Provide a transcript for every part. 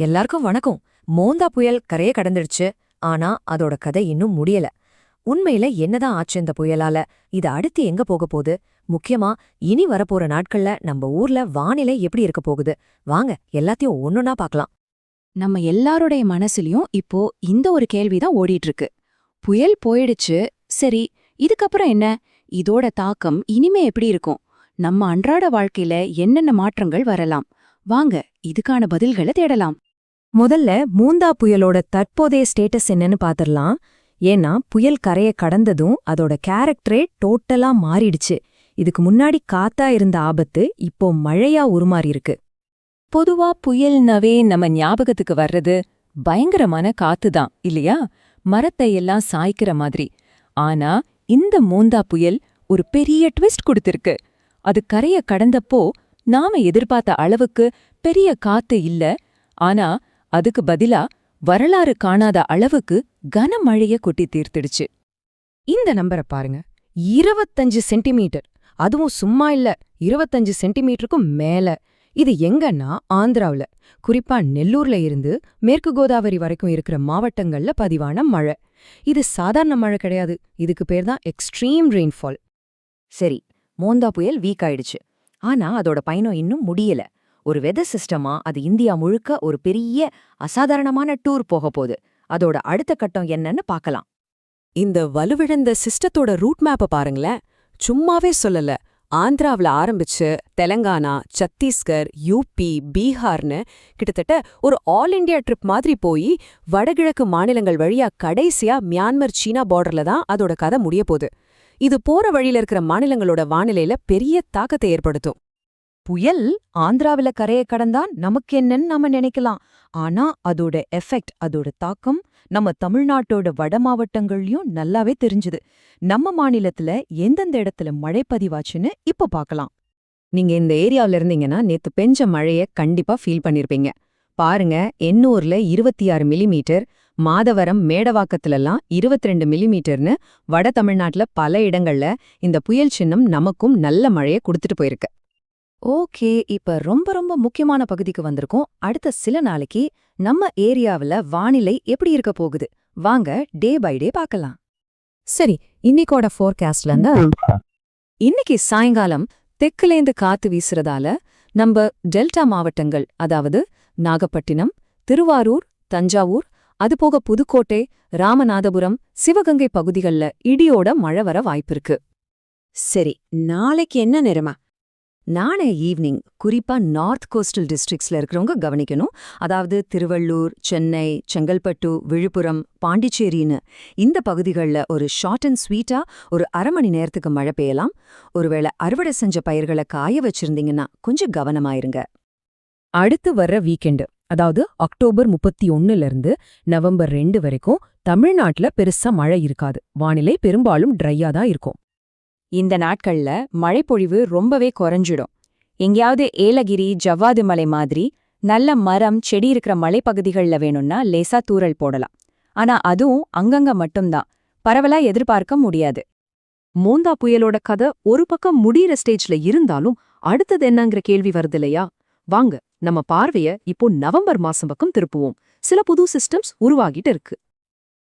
எல்லாருக்கும் வணக்கம். மோந்தா புயல் கரையை கடந்துடுச்சு. ஆனா அதோட கதை இன்னும் முடியல. உண்மையில என்னதான் ஆச்சு இந்த புயலால? இது அடுத்து எங்க போக போகுது? முக்கியமா இனி வரப்போற நாட்கள்ல நம்ம ஊர்ல வானிலை எப்படி இருக்க போகுது? வாங்க எல்லாத்தையும் ஒன்னொன்னா பார்க்கலாம். நம்ம எல்லாருடைய மனசுலயும் இப்போ இந்த ஒரு கேள்விதான் ஓடிட்டு இருக்கு. புயல் போயிடுச்சு, சரி, இதுக்கப்புறம் என்ன? இதோட தாக்கம் இனிமே எப்படி இருக்கும்? நம்ம அன்றாட வாழ்க்கையில என்னென்ன மாற்றங்கள் வரலாம்? வாங்க இதுக்கான பதில்களை தேடலாம். முதல்ல மூந்தா புயலோட தற்போதைய ஸ்டேட்டஸ் என்னன்னு பாத்திரலாம். ஏன்னா புயல் கரையை கடந்ததும் அதோட கேரக்டரே டோட்டலா மாறிடுச்சு. இதுக்கு முன்னாடி காத்தா இருந்த ஆபத்து இப்போ மழையா உருமாறியிருக்கு. பொதுவா புயல்னவே நம்ம ஞாபகத்துக்கு வர்றது பயங்கரமான காத்துதான் இல்லையா? மரத்தை எல்லாம் சாய்க்கிற மாதிரி. ஆனா இந்த மோந்தா புயல் ஒரு பெரிய ட்விஸ்ட் கொடுத்திருக்கு. அது கரைய கடந்தப்போ நாம எதிர்பார்த்த அளவுக்கு பெரிய காத்து இல்ல, ஆனா அதுக்கு பதிலா வரலாறு காணாத அளவுக்கு கனமழைய கொட்டி தீர்த்திடுச்சு. இந்த நம்பரை பாருங்க, 25 சென்டிமீட்டர். அதுவும் சும்மா இல்ல, 25 சென்டிமீட்டருக்கும் மேல. இது எங்கன்னா ஆந்திராவுல, குறிப்பா நெல்லூர்ல இருந்து மேற்கு கோதாவரி வரைக்கும் இருக்கிற மாவட்டங்கள்ல பதிவான மழை. இது சாதாரண மழை கிடையாது, இதுக்கு பேர் தான் எக்ஸ்ட்ரீம் ரெயின்ஃபால். சரி, மோந்தா புயல் வீக் ஆயிடுச்சு. ஆனா அதோட பயணம் இன்னும் முடியல. ஒரு வெதர் சிஸ்டமா அது இந்தியா முழுக்க ஒரு பெரிய அசாதாரணமான டூர் போக போகுது. அதோட அடுத்த கட்டம் என்னன்னு பார்க்கலாம். இந்த வலுவிழந்த சிஸ்டத்தோட ரூட் மேப்பை பாருங்களேன். சும்மாவே சொல்லல, ஆந்திராவுல ஆரம்பிச்சு தெலங்கானா, சத்தீஸ்கர், யூபி, பீகார்னு கிட்டத்தட்ட ஒரு ஆல் இண்டியா ட்ரிப் மாதிரி போய் வடகிழக்கு மாநிலங்கள் வழியா கடைசியா மியான்மர் சீனா பார்டர்ல தான் அதோட கதை முடிய போகுது. இது போற வழியில இருக்கிற மாநிலங்களோட வானிலையில பெரிய தாக்கத்தை ஏற்படுத்தும். புயல் ஆந்திராவில கரையை கடந்தா நமக்கு என்னன்னு நாம நினைக்கலாம். ஆனா அதோட எஃபெக்ட், அதோட தாக்கம் நம்ம தமிழ்நாட்டோட வட மாவட்டங்கள்லயும் நல்லாவே தெரிஞ்சுது. நம்ம மாநிலத்துல எந்தெந்த இடத்துல மழை பதிவாச்சுன்னு இப்ப பார்க்கலாம். நீங்க இந்த ஏரியாவில இருந்தீங்கன்னா நேத்து பெஞ்ச மழைய கண்டிப்பா ஃபீல் பண்ணிருப்பீங்க. பாருங்க, எண்ணூர்ல 26 மில்லிமீட்டர், மாதவரம் மேடவாக்கத்துலலாம் 22 மில்லிமீட்டர்னு வட தமிழ்நாட்டுல பல இடங்கள்ல இந்த புயல் சின்னம் நமக்கும் நல்ல மழைய கொடுத்துட்டு போயிருக்கு. ஓகே, இப்ப ரொம்ப ரொம்ப முக்கியமான பகுதிக்கு வந்திருக்கோம். அடுத்த சில நாளைக்கு நம்ம ஏரியாவுல வானிலை எப்படி இருக்க போகுது? வாங்க டே பை டே பார்க்கலாம். சரி, இன்னைக்கோட ஃபோர்காஸ்ட்ல இன்னைக்கு சாயங்காலம் தெற்குலேந்து காத்து வீசுறதால நம்ம டெல்டா மாவட்டங்கள், அதாவது நாகப்பட்டினம், திருவாரூர், தஞ்சாவூர், அதுபோக புதுக்கோட்டை, ராமநாதபுரம், சிவகங்கை பகுதிகள்ல இடியோட மழை வர வாய்ப்பிருக்கு. சரி, நாளைக்கு என்ன நேரமா? நாளை ஈவினிங் குறிப்பா நார்த் கோஸ்டல் டிஸ்ட்ரிக்ட்ஸ்ல இருக்கிறவங்க கவனிக்கணும். அதாவது திருவள்ளூர், சென்னை, செங்கல்பட்டு, விழுப்புரம், பாண்டிச்சேரின்னு இந்த பகுதிகளில் ஒரு ஷார்ட் அண்ட் ஸ்வீட்டா ஒரு அரை மணி நேரத்துக்கு மழை பெய்யலாம். ஒருவேளை அறுவடை செஞ்ச பயிர்களை காய வச்சிருந்தீங்கன்னா கொஞ்சம் கவனமாயிருங்க. அடுத்து வர்ற வீக்கெண்டு, அதாவது அக்டோபர் 31 நவம்பர் 2 வரைக்கும் தமிழ்நாட்டுல பெருசா மழை இருக்காது. வானிலை பெரும்பாலும் ட்ரையா தான் இருக்கும். இந்த நாட்கள்ல மழைப்பொழிவு ரொம்பவே குறைஞ்சிடும். எங்கேயாவது ஏலகிரி, ஜவ்வாது மலை மாதிரி நல்ல மரம், செடி இருக்கிற மலைப்பகுதிகள்ல வேணும்னா லேசா தூறல் போடலாம். ஆனா அதுவும் அங்கங்க மட்டும்தான், பரவலா எதிர்பார்க்க முடியாது. மோந்தா புயலோட கதை ஒரு பக்கம் முடியிற ஸ்டேஜ்ல இருந்தாலும் அடுத்தது என்னங்கிற கேள்வி வருது இல்லையா? வாங்க நம்ம பார்வைய இப்போ நவம்பர் மாசம் பக்கம் திருப்புவோம். சில புது சிஸ்டம்ஸ் உருவாகிட்டு இருக்கு.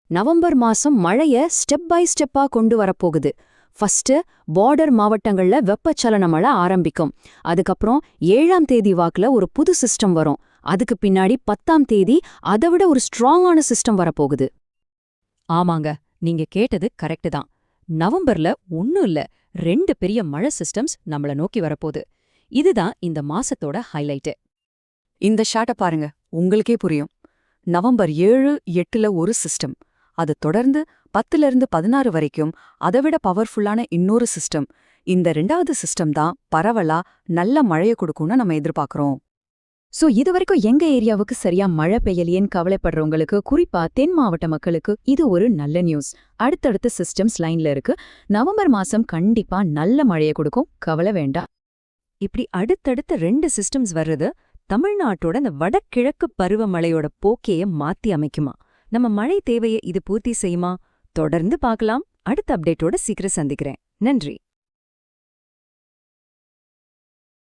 நவம்பர் மாசம் மழைய ஸ்டெப் பை ஸ்டெப்பா கொண்டு வரப்போகுது. ஃபர்ஸ்ட் பார்டர் மாவட்டங்கள்ல வெப்பச்சலன மழை ஆரம்பிக்கும். அதுக்கப்புறம் 7ஆம் தேதி வாக்குல ஒரு புது சிஸ்டம் வரும். அதுக்கு பின்னாடி 10ஆம் தேதி அதை விட ஒரு ஸ்ட்ராங்கான சிஸ்டம் வரப்போகுது. ஆமாங்க, நீங்க கேட்டது கரெக்ட் தான். நவம்பர்ல 1 இல்ல 2 பெரிய மழை சிஸ்டம்ஸ் நம்மள நோக்கி வரப்போகுது. இதுதான் இந்த மாசத்தோட ஹைலைட்டு. இந்த ஷாட்டை பாருங்க, உங்களுக்கே புரியும். நவம்பர் 7, 8ல ஒரு சிஸ்டம், அது தொடர்ந்து 10லிருந்து 16 வரைக்கும் அதைவிட பவர்ஃபுல்லான இன்னொரு சிஸ்டம். இந்த 2வது சிஸ்டம் தான் பரவலா நல்ல மழைய கொடுக்கும்னு நம்ம எதிர்பார்க்கறோம். சோ இதுவரைக்கும் எங்க ஏரியாவுக்கு சரியா மழை பெய்யலையேன்னு கவலைப்படுறவங்களுக்கு, குறிப்பா தென் மாவட்ட மக்களுக்கு இது ஒரு நல்ல நியூஸ். அடுத்தடுத்த சிஸ்டம்ஸ் லைன்ல இருக்கு. நவம்பர் மாசம் கண்டிப்பா நல்ல மழைய கொடுக்கும், கவலை வேண்டாம். இப்படி அடுத்தடுத்த 2 சிஸ்டம்ஸ் வர்றது தமிழ்நாட்டோட இந்த வடகிழக்கு பருவமழையோட போக்கைய மாத்தி அமைக்குமா? நம்ம மழை தேவையை இது பூர்த்தி செய்யுமா? தொடர்ந்து பார்க்கலாம். அடுத்த அப்டேட்டோட சீக்கிரம் சந்திக்கிறேன். நன்றி.